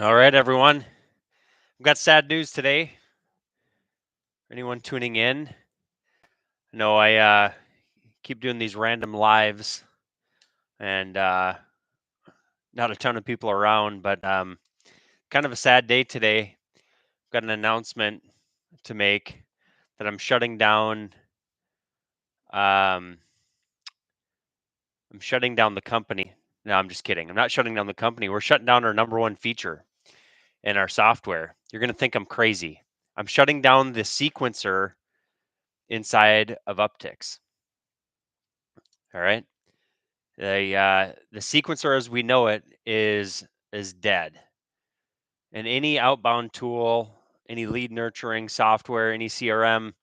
All right, everyone. I've got sad news today. Anyone tuning in? No, I keep doing these random lives, and not a ton of people around, but kind of a sad day today. Got an announcement to make that I'm shutting down. Um, I'm shutting down the company. No, I'm just kidding. I'm not shutting down the company. We're shutting down our number one feature in our software. You're going to think I'm crazy. I'm shutting down the sequencer inside of Uptics. All right. The sequencer as we know it is dead. And any outbound tool, any lead nurturing software, any CRM,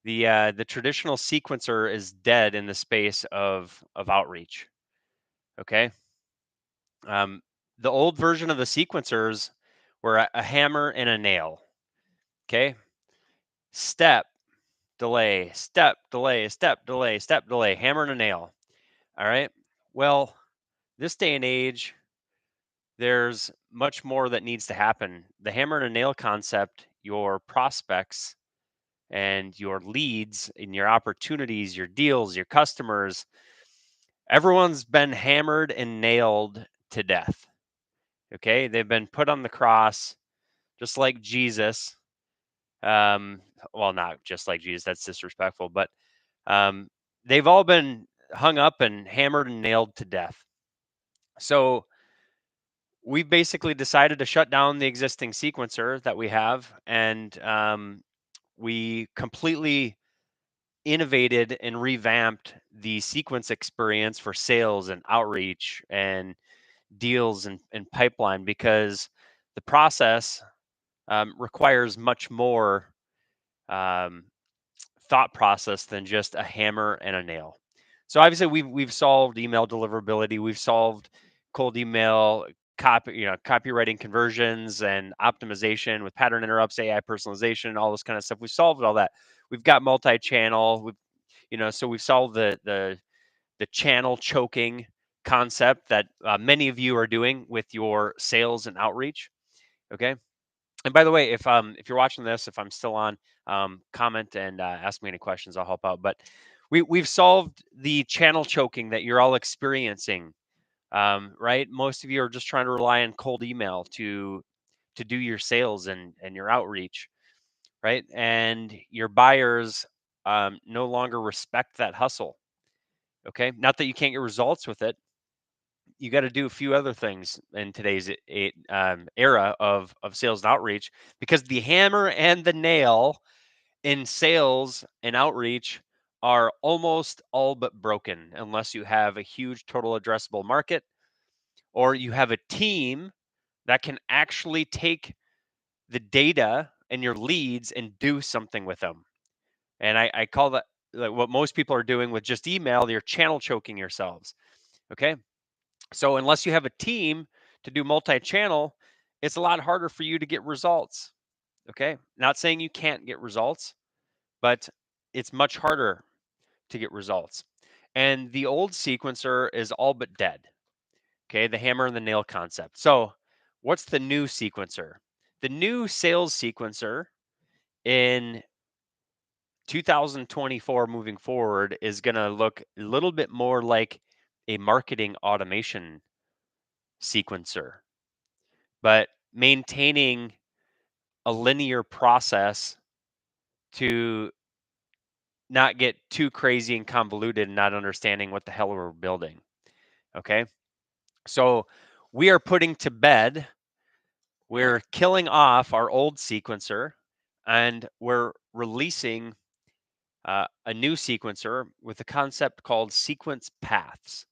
the traditional sequencer is dead in the space of outreach. Okay. Um, the old version of the sequencers were a hammer and a nail. Okay. Step, delay, step, delay, step, delay, step, delay, hammer and a nail. All right. Well, this day and age, there's much more that needs to happen. The hammer and a nail concept, your prospects and your leads and your opportunities, your deals, your customers, everyone's been hammered and nailed to death. Okay. They've been put on the cross just like Jesus. Um, well, not just like Jesus, that's disrespectful, but um, they've all been hung up and hammered and nailed to death. So we basically decided to shut down the existing sequencer that we have, and we completely innovated and revamped the sequence experience for sales and outreach and deals and pipeline because the process requires much more um, thought process than just a hammer and a nail. So obviously we've solved email deliverability, we've solved cold email copywriting conversions and optimization with pattern interrupts, AI personalization, all this kind of stuff. We've solved all that. We've got multi-channel. So we've solved the channel choking concept that many of you are doing with your sales and outreach. Okay. And by the way, if you're watching this, if I'm still on, comment and ask me any questions. I'll help out. But we've solved the channel choking that you're all experiencing, right? Most of you are just trying to rely on cold email to do your sales and your outreach, right? And your buyers no longer respect that hustle. Okay, not that you can't get results with it. You got to do a few other things in today's era of sales and outreach because the hammer and the nail in sales and outreach are almost all but broken unless you have a huge total addressable market or you have a team that can actually take the data and your leads and do something with them. And I call that, like, what most people are doing with just email, you're channel choking yourselves. Okay. So unless you have a team to do multi-channel, it's a lot harder for you to get results. Okay. Not saying you can't get results, but it's much harder to get results. And the old sequencer is all but dead. Okay. The hammer and the nail concept. So what's the new sequencer? The new sales sequencer in 2024 moving forward is going to look a little bit more like a marketing automation sequencer, but maintaining a linear process to not get too crazy and convoluted and not understanding what the hell we're building. Okay. So we are putting to bed, we're killing off our old sequencer and we're releasing a new sequencer with a concept called sequence paths.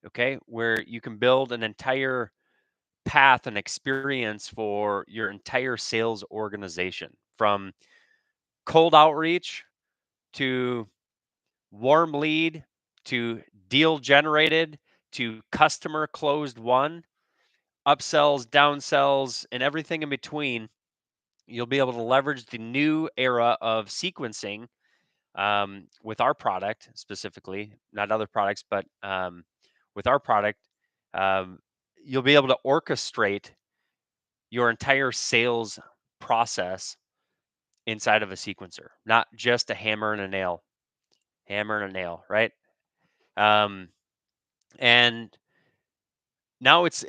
Okay. Where you can build an entire path and experience for your entire sales organization from cold outreach to warm lead to deal generated to customer closed one, upsells, downsells, and everything in between. You'll be able to leverage the new era of sequencing with our product specifically, not other products, but with our product. Um, you'll be able to orchestrate your entire sales process inside of a sequencer, not just a hammer and a nail, right? Um, and now it's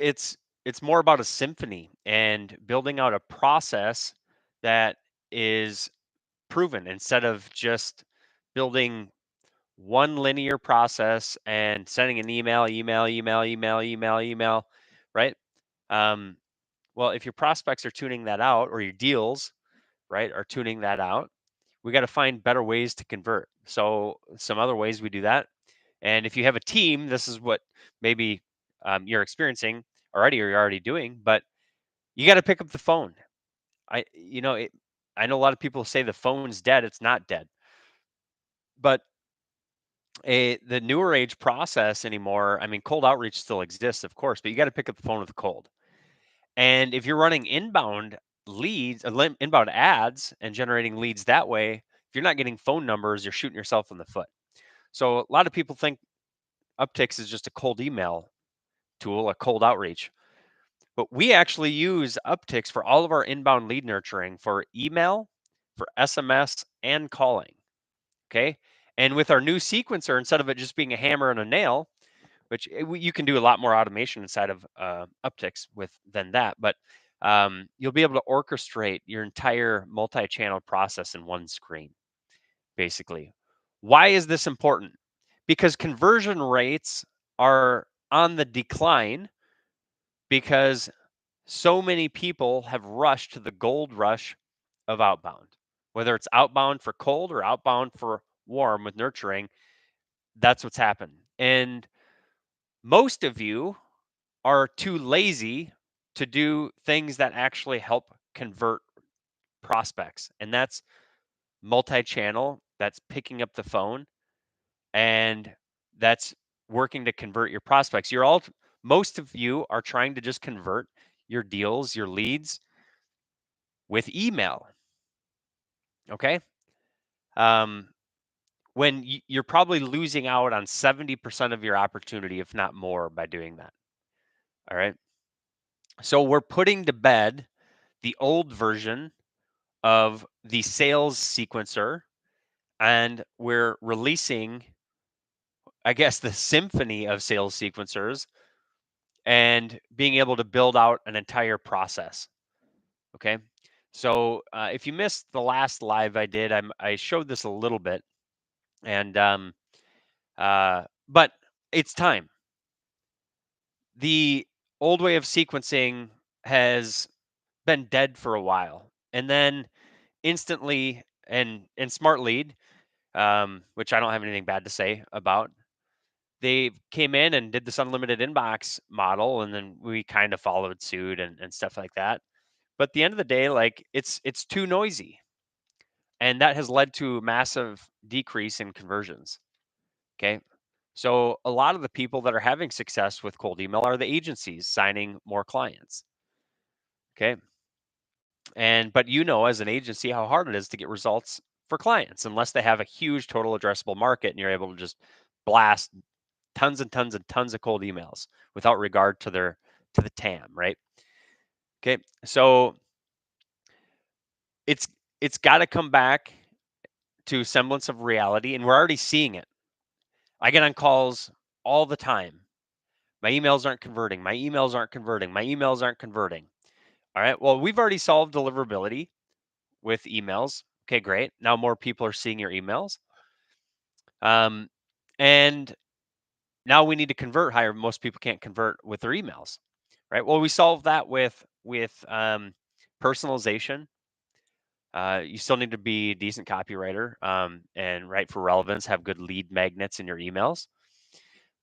more about a symphony and building out a process that is proven instead of just building one linear process and sending an email, right? Um, well, if your prospects are tuning that out, or your deals, right, are tuning that out, we got to find better ways to convert. So some other ways we do that. And if you have a team, this is what maybe you're experiencing already, or you're already doing, but you got to pick up the phone. I know a lot of people say the phone's dead. It's not dead, but the newer age process anymore. I mean, cold outreach still exists, of course, but you got to pick up the phone with a cold. And if you're running inbound leads, inbound ads, and generating leads that way, if you're not getting phone numbers, you're shooting yourself in the foot. So a lot of people think Uptics is just a cold email tool, a cold outreach. But we actually use Uptics for all of our inbound lead nurturing for email, for SMS, and calling. Okay. And with our new sequencer, instead of it just being a hammer and a nail, which you can do a lot more automation inside of Uptics than that, but you'll be able to orchestrate your entire multi-channel process in one screen, basically. Why is this important? Because conversion rates are on the decline because so many people have rushed to the gold rush of outbound, whether it's outbound for cold or outbound for warm with nurturing. That's what's happened. And most of you are too lazy to do things that actually help convert prospects. And that's multi-channel, that's picking up the phone, and that's working to convert your prospects. Most of you are trying to just convert your deals, your leads with email. Okay. Um, when you're probably losing out on 70% of your opportunity, if not more, by doing that. All right. So we're putting to bed the old version of the sales sequencer, and we're releasing, I guess, the symphony of sales sequencers and being able to build out an entire process. Okay. So if you missed the last live I did, I showed this a little bit, and but it's time. The old way of sequencing has been dead for a while, and then instantly and Smart Lead, which I don't have anything bad to say about. They came in and did this unlimited inbox model, and then we kind of followed suit and stuff like that. But at the end of the day, like it's too noisy, and that has led to a massive decrease in conversions. Okay. So a lot of the people that are having success with cold email are the agencies signing more clients. Okay. But as an agency how hard it is to get results for clients unless they have a huge total addressable market and you're able to just blast tons and tons and tons of cold emails without regard to the TAM, right? Okay. So it's it's got to come back to semblance of reality, and we're already seeing it. I get on calls all the time. My emails aren't converting. My emails aren't converting. My emails aren't converting. All right. Well, we've already solved deliverability with emails. Okay, great. Now more people are seeing your emails. And now we need to convert higher. Most people can't convert with their emails, right? Well, we solve that with personalization. You still need to be a decent copywriter and write for relevance, have good lead magnets in your emails.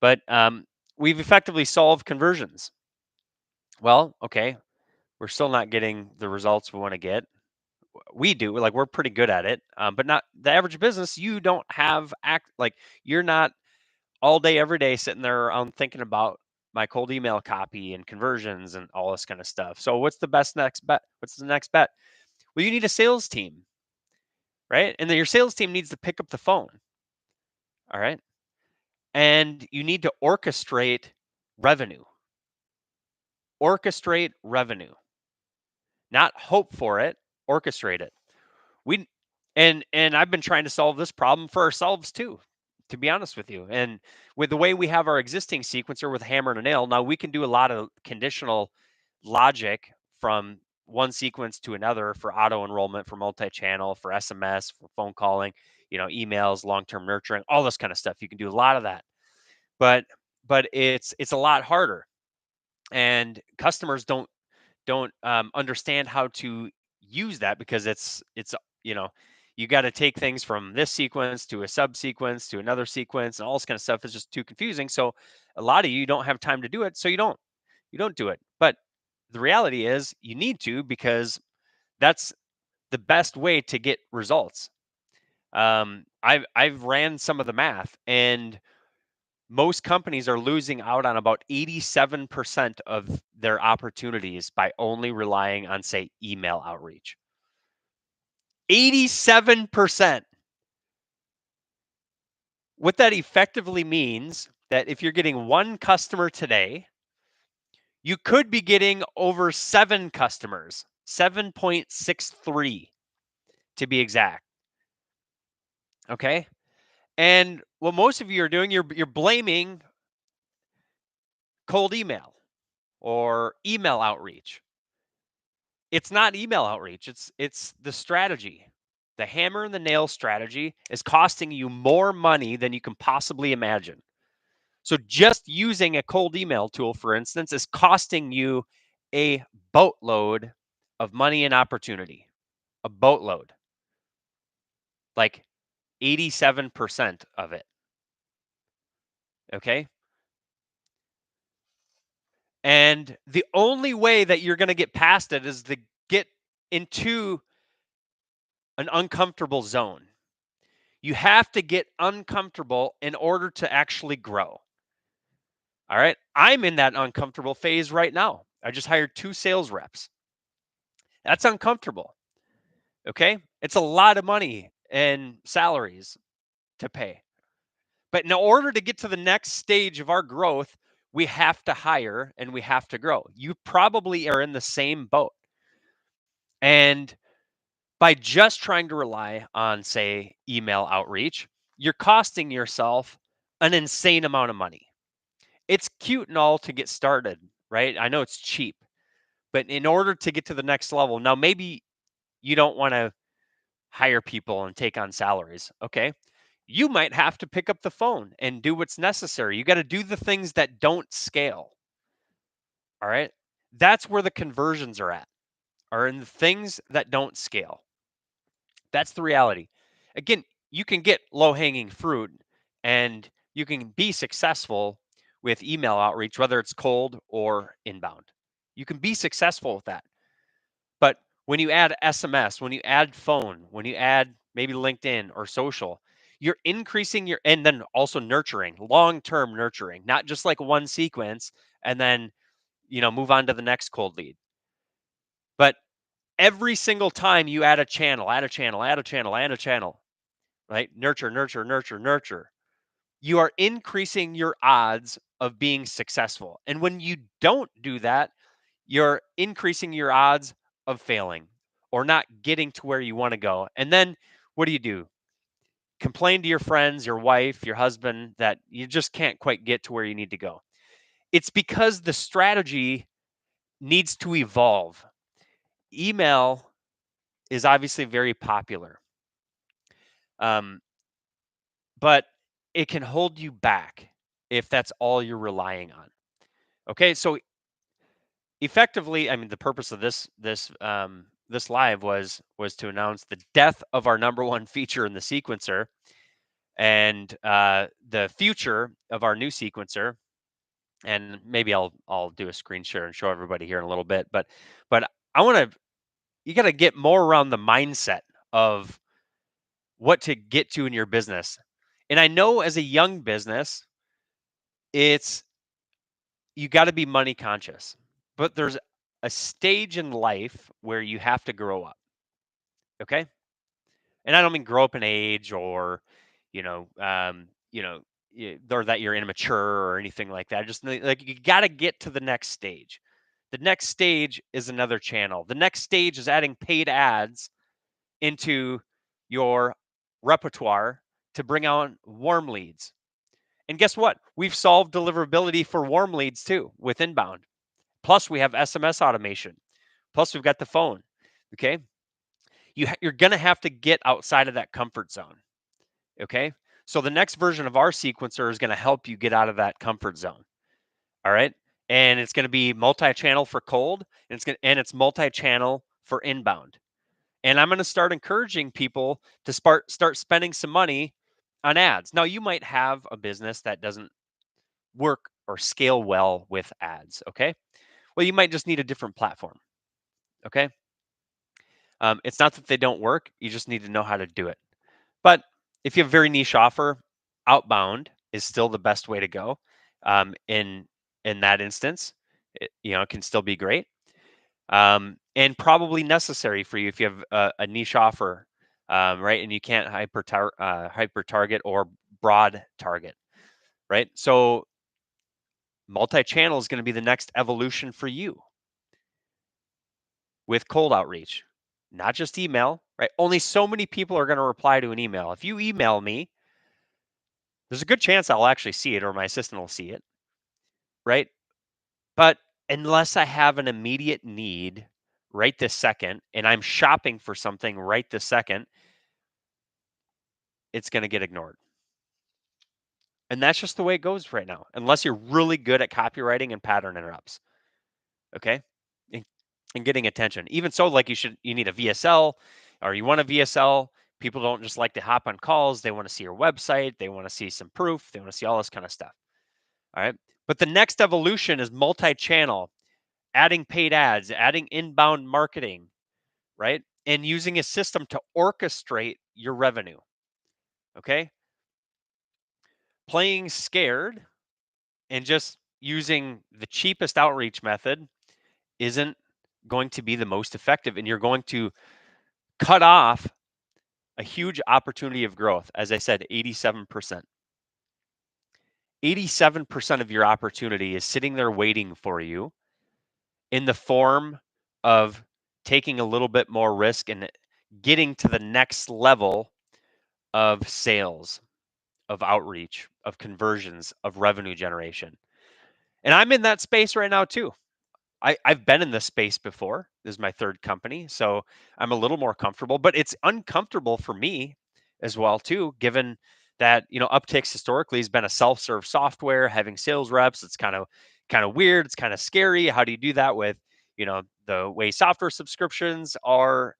But we've effectively solved conversions. Well, okay, we're still not getting the results we want to get. We do, like we're pretty good at it, but not the average business. You don't have you're not all day, every day sitting there around thinking about my cold email copy and conversions and all this kind of stuff. So what's the next bet? What's the next bet? Well, you need a sales team, right? And then your sales team needs to pick up the phone. All right. And you need to orchestrate revenue. Orchestrate revenue. not hope for it, orchestrate it. We and I've been trying to solve this problem for ourselves too, to be honest with you. And with the way we have our existing sequencer with hammer and a nail, now we can do a lot of conditional logic from one sequence to another for auto enrollment, for multi-channel, for SMS, for phone calling, emails, long-term nurturing, all this kind of stuff. You can do a lot of that. But it's a lot harder. And customers don't understand how to use that because it's you know you got to take things from this sequence to a subsequence to another sequence, and all this kind of stuff is just too confusing. So a lot of you don't have time to do it, so you don't do it. But the reality is you need to, because that's the best way to get results. I've ran some of the math, and most companies are losing out on about 87% of their opportunities by only relying on, say, email outreach. 87%. What that effectively means that if you're getting one customer today, you could be getting over 7 customers, 7.63 to be exact. Okay? And what most of you are doing, you're blaming cold email or email outreach. It's not email outreach. It's the strategy. The hammer and the nail strategy is costing you more money than you can possibly imagine. So just using a cold email tool, for instance, is costing you a boatload of money and opportunity. A boatload. Like 87% of it. Okay? And the only way that you're going to get past it is to get into an uncomfortable zone. You have to get uncomfortable in order to actually grow. All right. I'm in that uncomfortable phase right now. I just hired 2 sales reps. That's uncomfortable. Okay. It's a lot of money and salaries to pay. But in order to get to the next stage of our growth, we have to hire and we have to grow. You probably are in the same boat. And by just trying to rely on, say, email outreach, you're costing yourself an insane amount of money. It's cute and all to get started, right? I know it's cheap, but in order to get to the next level, now maybe you don't want to hire people and take on salaries. Okay. You might have to pick up the phone and do what's necessary. You got to do the things that don't scale. All right. That's where the conversions are in the things that don't scale. That's the reality. Again, you can get low hanging fruit and you can be successful with email outreach, whether it's cold or inbound. You can be successful with that. But when you add SMS, when you add phone, when you add maybe LinkedIn or social, you're increasing and then also nurturing, long-term nurturing, not just like one sequence and then, move on to the next cold lead. But every single time you add a channel, add a channel, add a channel, add a channel, right? Nurture, nurture, nurture, nurture. You are increasing your odds of being successful. And when you don't do that, you're increasing your odds of failing or not getting to where you want to go. And then what do? Complain to your friends, your wife, your husband that you just can't quite get to where you need to go. It's because the strategy needs to evolve. Email is obviously very popular, but it can hold you back if that's all you're relying on. Okay, so effectively, I mean, the purpose of this live was to announce the death of our number one feature in the sequencer, and the future of our new sequencer. And maybe I'll do a screen share and show everybody here in a little bit. But I want to you got to get more around the mindset of what to get to in your business. And I know as a young business, it's you got to be money conscious, but there's a stage in life where you have to grow up. Okay. And I don't mean grow up in age or, you know, or that you're immature or anything like that. Just like you got to get to the next stage. The next stage is another channel. The next stage is adding paid ads into your repertoire to bring on warm leads. And guess what? We've solved deliverability for warm leads too with inbound. Plus, we have SMS automation. Plus, we've got the phone. Okay. You're going to have to get outside of that comfort zone. Okay. So the next version of our sequencer is going to help you get out of that comfort zone. All right. And it's going to be multi-channel for cold, and it's multi-channel for inbound. And I'm going to start encouraging people to start spending some money on ads. Now, you might have a business that doesn't work or scale well with ads. Okay. Well, you might just need a different platform. Okay. It's not that they don't work. You just need to know how to do it. But if you have a very niche offer, outbound is still the best way to go. In that instance, it can still be great, and probably necessary for you if you have a niche offer, right? And you can't hyper target or broad target, right? So multi-channel is going to be the next evolution for you with cold outreach, not just email, right? Only so many people are going to reply to an email. If you email me, there's a good chance I'll actually see it or my assistant will see it, right? But unless I have an immediate need right this second and I'm shopping for something right this second, it's going to get ignored. And that's just the way it goes right now, unless you're really good at copywriting and pattern interrupts. Okay. And, and getting attention. Even so, like you need a VSL or you want a VSL. People don't just like to hop on calls. They want to see your website. They want to see some proof. They want to see all this kind of stuff. All right. But the next evolution is multi-channel, adding paid ads, adding inbound marketing, right? And using a system to orchestrate your revenue. Okay. Playing scared and just using the cheapest outreach method isn't going to be the most effective. And you're going to cut off a huge opportunity of growth. As I said, 87%. 87% of your opportunity is sitting there waiting for you in the form of taking a little bit more risk and getting to the next level of sales, of outreach, of conversions, of revenue generation. And I'm in that space right now too. I've been in this space before. This is my third company, so I'm a little more comfortable, but it's uncomfortable for me as well too, given that Uptics historically has been a self-serve software, having sales reps. It's kind of weird. It's kind of scary. How do you do that with the way software subscriptions are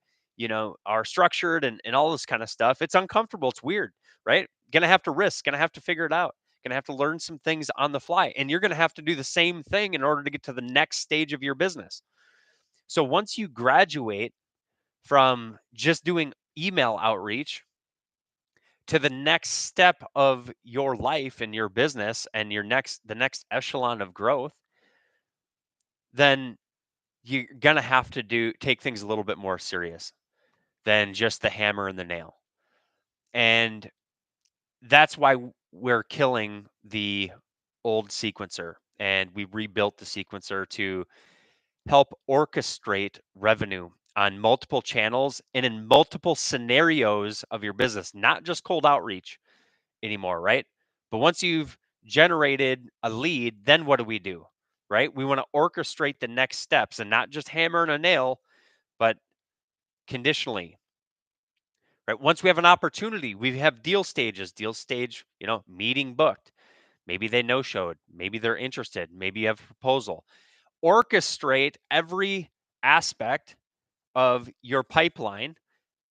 structured and all this kind of stuff? It's uncomfortable. It's weird, right? Gonna have to risk. Gonna have to figure it out. Going to have to learn some things on the fly, and you're going to have to do the same thing in order to get to the next stage of your business. So once you graduate from just doing email outreach to the next step of your life and your business and the next echelon of growth, then you're going to have to take things a little bit more serious than just the hammer and the nail. And that's why we're killing the old sequencer, and we rebuilt the sequencer to help orchestrate revenue on multiple channels and in multiple scenarios of your business, not just cold outreach anymore, right? But once you've generated a lead, then what do? Right? We want to orchestrate the next steps and not just hammer and a nail, but conditionally. Right? Once we have an opportunity, we have deal stages, meeting booked. Maybe they no-showed. Maybe they're interested. Maybe you have a proposal. Orchestrate every aspect of your pipeline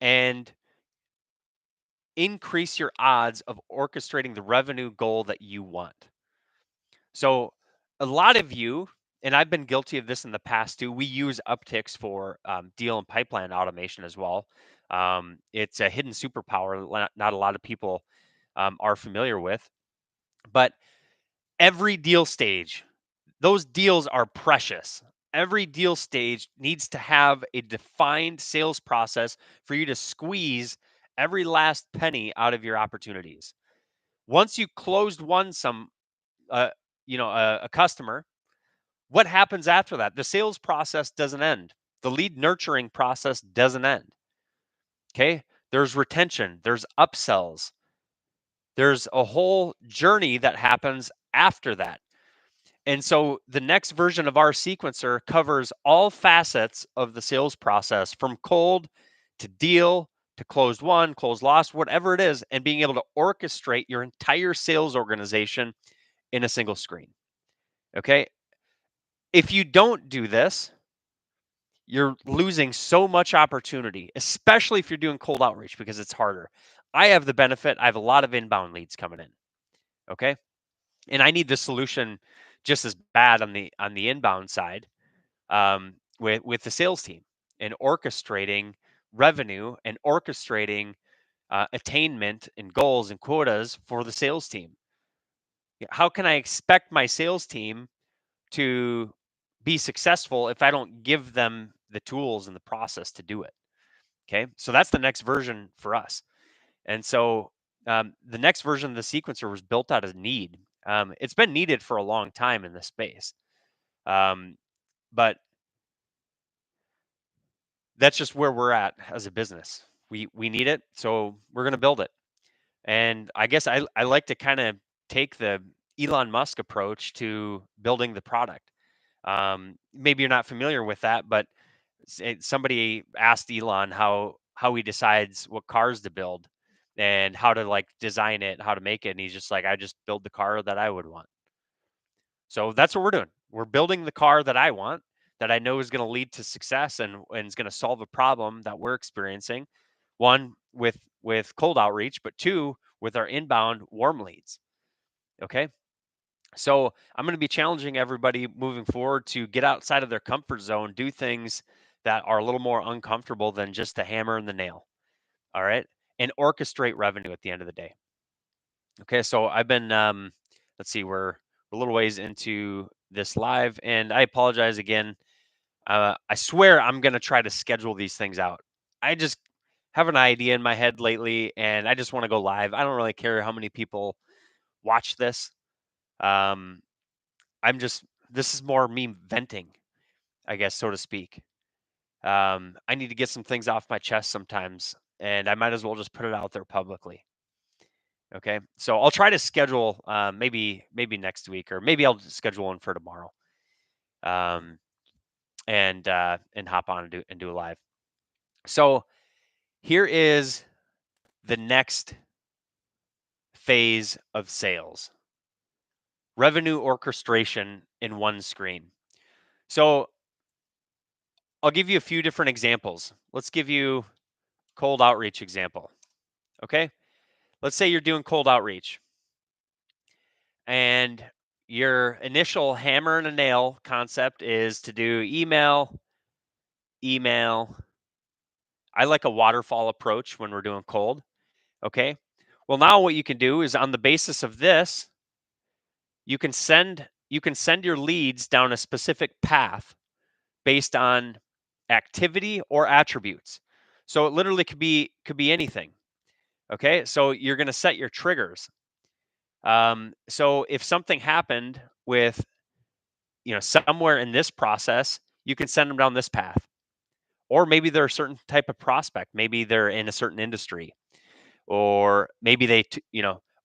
and increase your odds of orchestrating the revenue goal that you want. So, a lot of you, and I've been guilty of this in the past too, we use Uptics for deal and pipeline automation as well. It's a hidden superpower that not a lot of people are familiar with. But every deal stage, those deals are precious. Every deal stage needs to have a defined sales process for you to squeeze every last penny out of your opportunities. Once you closed a customer, What happens after that? The sales process doesn't end. The lead nurturing process doesn't end. Okay. There's retention, there's upsells, there's a whole journey that happens after that. And so the next version of our sequencer covers all facets of the sales process from cold to deal to closed won, closed lost, whatever it is, and being able to orchestrate your entire sales organization in a single screen. Okay. If you don't do this, you're losing so much opportunity, especially if you're doing cold outreach because it's harder. I have the benefit, I have a lot of inbound leads coming in. Okay. And I need the solution just as bad on the inbound side, with the sales team and orchestrating revenue and orchestrating attainment and goals and quotas for the sales team. How can I expect my sales team to be successful if I don't give them the tools and the process to do it? Okay, so that's the next version for us. And so the next version of the sequencer was built out of need. It's been needed for a long time in this space, but that's just where we're at as a business. We need it, so we're going to build it. And I guess I like to kind of take the Elon Musk approach to building the product. Maybe you're not familiar with that, but somebody asked Elon how he decides what cars to build and how to like design it, how to make it, and he's just like, I just build the car that I would want. So that's what we're doing. We're building the car that I want, that I know is going to lead to success and is going to solve a problem that we're experiencing. One with cold outreach, but two with our inbound warm leads. Okay. So I'm going to be challenging everybody moving forward to get outside of their comfort zone, do things that are a little more uncomfortable than just the hammer and the nail. All right. And orchestrate revenue at the end of the day. Okay. So I've been, let's see, we're a little ways into this live, and I apologize again. I swear I'm going to try to schedule these things out. I just have an idea in my head lately, and I just want to go live. I don't really care how many people watch this. Um, this is more me venting, I guess, so to speak. I need to get some things off my chest sometimes, and I might as well just put it out there publicly. Okay, so I'll try to schedule maybe next week, or maybe I'll just schedule one for tomorrow, um, and hop on and do a live. So here is the next phase of sales: revenue orchestration in one screen. So I'll give you a few different examples. Let's give you cold outreach example. Okay. Let's say you're doing cold outreach and your initial hammer and a nail concept is to do email, email. I like a waterfall approach when we're doing cold. Okay. Well, now what you can do is, on the basis of this, you can send your leads down a specific path based on activity or attributes. So it literally could be anything. Okay, so you're going to set your triggers. So if something happened with, somewhere in this process, you can send them down this path. Or maybe they're a certain type of prospect. Maybe they're in a certain industry, or maybe they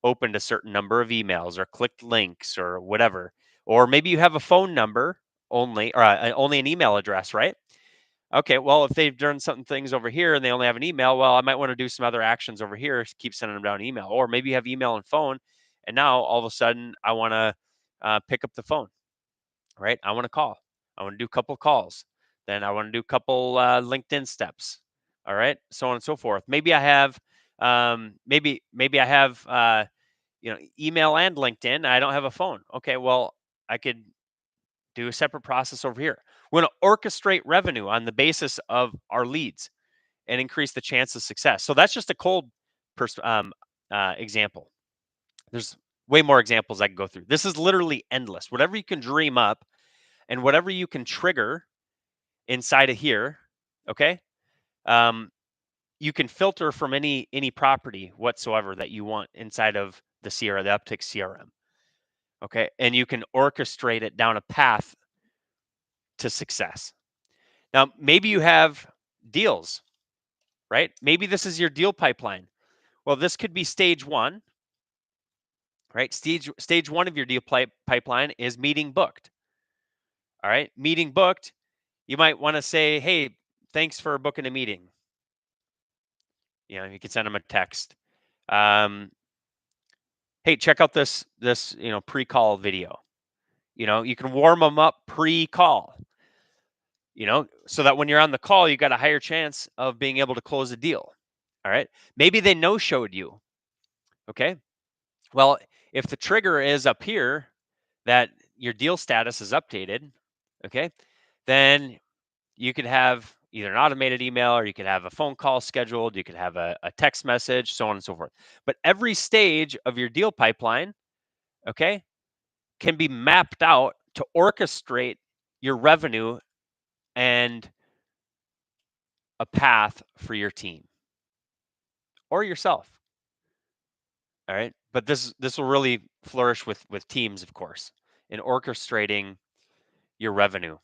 opened a certain number of emails or clicked links or whatever. Or maybe you have a phone number only, or only an email address, right? Okay, well, if they've done some things over here and they only have an email, well, I might want to do some other actions over here to keep sending them down email. Or maybe you have email and phone, and now all of a sudden I want to pick up the phone, right? I want to call. I want to do a couple calls. Then I want to do a couple LinkedIn steps. All right, so on and so forth. Maybe I have, maybe I have, email and LinkedIn. I don't have a phone. Okay, well, I could do a separate process over here. We're going to orchestrate revenue on the basis of our leads and increase the chance of success. So that's just a cold example. There's way more examples I can go through. This is literally endless. Whatever you can dream up and whatever you can trigger inside of here, okay? You can filter from any property whatsoever that you want inside of the Uptics CRM. Okay, and you can orchestrate it down a path to success. Now, maybe you have deals, right? Maybe this is your deal pipeline. Well, this could be stage one, right? Stage one of your deal pipeline is meeting booked. All right, meeting booked. You might want to say, "Hey, thanks for booking a meeting." You can send them a text. Hey, check out this pre-call video. You can warm them up pre-call. So that when you're on the call, you got a higher chance of being able to close a deal. All right. Maybe they no-showed you. Okay. Well, if the trigger is up here that your deal status is updated, okay, then you could have either an automated email or you could have a phone call scheduled, you could have a text message, so on and so forth. But every stage of your deal pipeline, okay, can be mapped out to orchestrate your revenue and a path for your team or yourself. All right. But this will really flourish with teams, of course, in orchestrating your revenue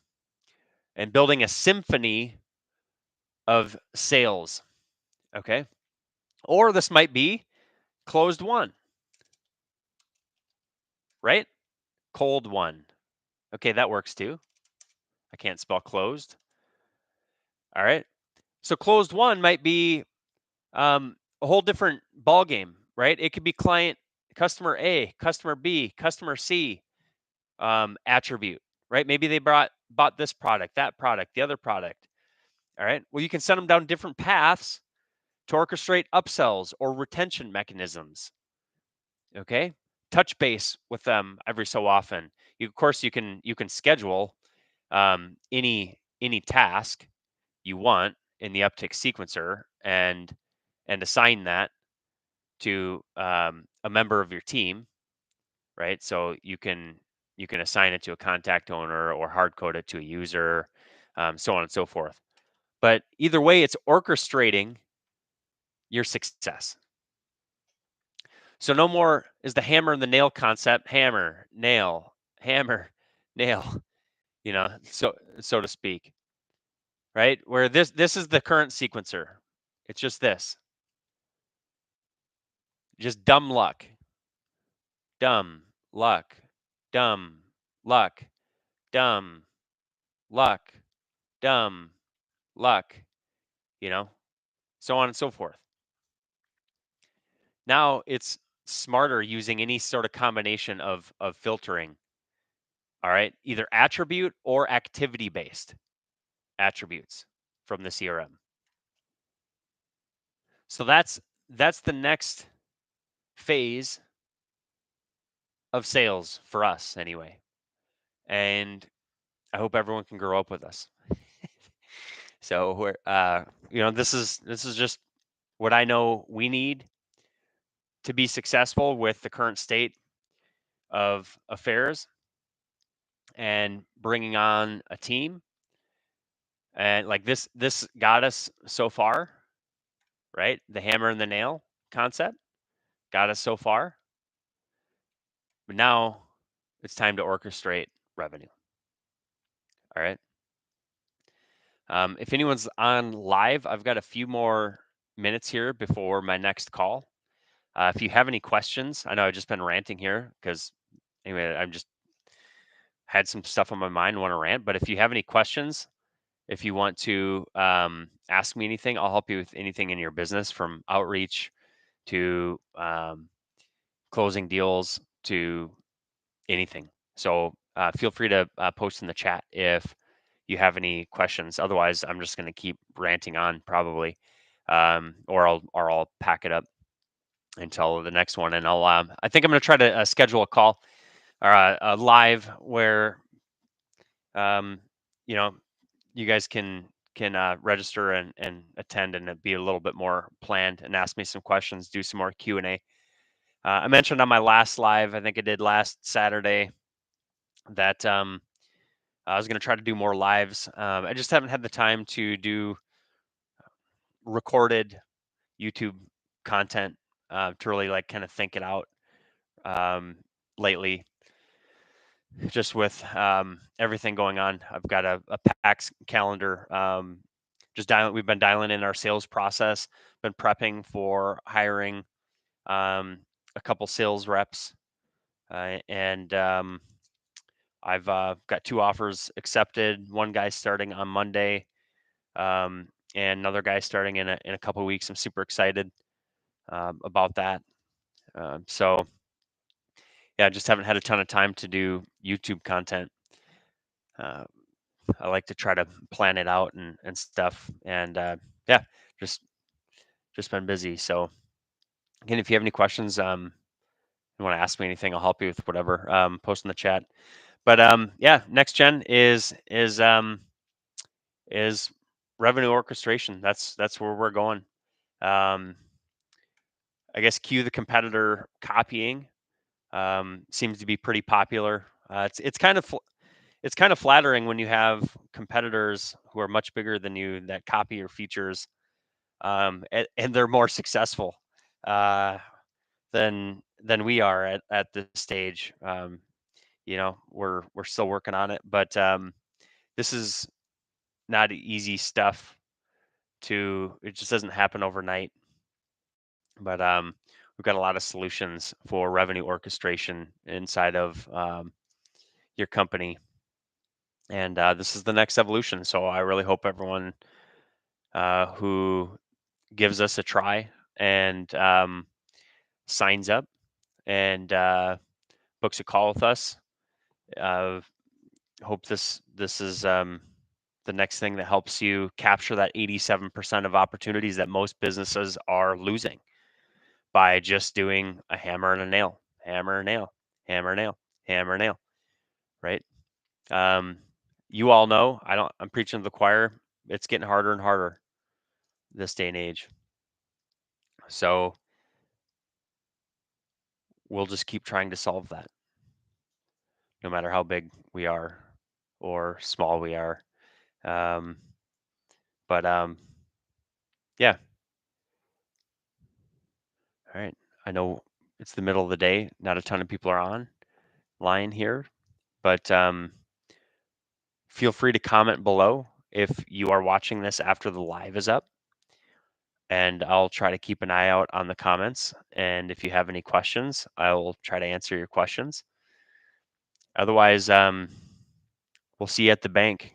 and building a symphony of sales. Okay. Or this might be closed won, right? Cold won. Okay, that works too. I can't spell closed. All right. So closed won might be a whole different ball game, right? It could be customer A, customer B, customer C attribute, right? Maybe they bought this product, that product, the other product. All right. Well, you can send them down different paths to orchestrate upsells or retention mechanisms. Okay. Touch base with them every so often. Of course, you can schedule any task you want in the Uptick sequencer and assign that to a member of your team, right? So you can assign it to a contact owner or hard code it to a user, so on and so forth. But either way, it's orchestrating your success. So no more is the hammer and the nail concept, hammer, nail, nail, so to speak, right? Where this is the current sequencer. It's just this. Just dumb luck. Dumb luck. Dumb luck. Dumb luck. Dumb luck, so on and so forth. Now it's smarter using any sort of combination of filtering. All right, either attribute or activity based attributes from the CRM. So that's the next phase of sales for us anyway. And I hope everyone can grow up with us. So we're this is just what I know we need to be successful with the current state of affairs and bringing on a team. And like this got us so far, right? The hammer and the nail concept got us so far. But now it's time to orchestrate revenue. All right. If anyone's on live, I've got a few more minutes here before my next call. If you have any questions, I know I've just been ranting here because anyway, I'm just had some stuff on my mind, want to rant. But if you have any questions, if you want to ask me anything, I'll help you with anything in your business, from outreach to closing deals to anything. So feel free to post in the chat if you have any questions. Otherwise, I'm just going to keep ranting on probably, or I'll pack it up until the next one. And I think I'm going to try to schedule a call or a live where you guys can register and attend and be a little bit more planned and ask me some questions, do some more Q&A. I mentioned on my last live, I think I did last Saturday, that I was going to try to do more lives. I just haven't had the time to do recorded YouTube content to really kind of think it out lately. just with everything going on. I've got a PAX calendar. We've been dialing in our sales process, been prepping for hiring a couple sales reps, and I've got 2 offers accepted. One guy starting on Monday, and another guy starting in a couple of weeks. I'm super excited about that. So yeah, just haven't had a ton of time to do YouTube content. Uh, I like to try to plan it out and stuff, and yeah, just just been busy. So again, if you have any questions, you want to ask me anything, I'll help you with whatever. Post in the chat. But yeah, next gen is revenue orchestration. That's where we're going. Um, I guess cue the competitor copying seems to be pretty popular. It's kind of flattering when you have competitors who are much bigger than you that copy your features, and they're more successful uh, than we are at this stage. We're still working on it, but this is not easy stuff. It just doesn't happen overnight. But we've got a lot of solutions for revenue orchestration inside of your company, and this is the next evolution. So I really hope everyone who gives us a try and signs up and books a call with us. Uh, hope this is the next thing that helps you capture that 87% of opportunities that most businesses are losing by just doing a hammer and a nail, hammer and nail, hammer and nail, hammer and nail, right? Um, you all know I'm preaching to the choir. It's getting harder and harder this day and age. So we'll just keep trying to solve that, no matter how big we are or small we are. Um, but yeah. All right. I know it's the middle of the day. Not a ton of people are online here, but feel free to comment below if you are watching this after the live is up, and I'll try to keep an eye out on the comments. And if you have any questions, I will try to answer your questions. Otherwise, we'll see you at the bank.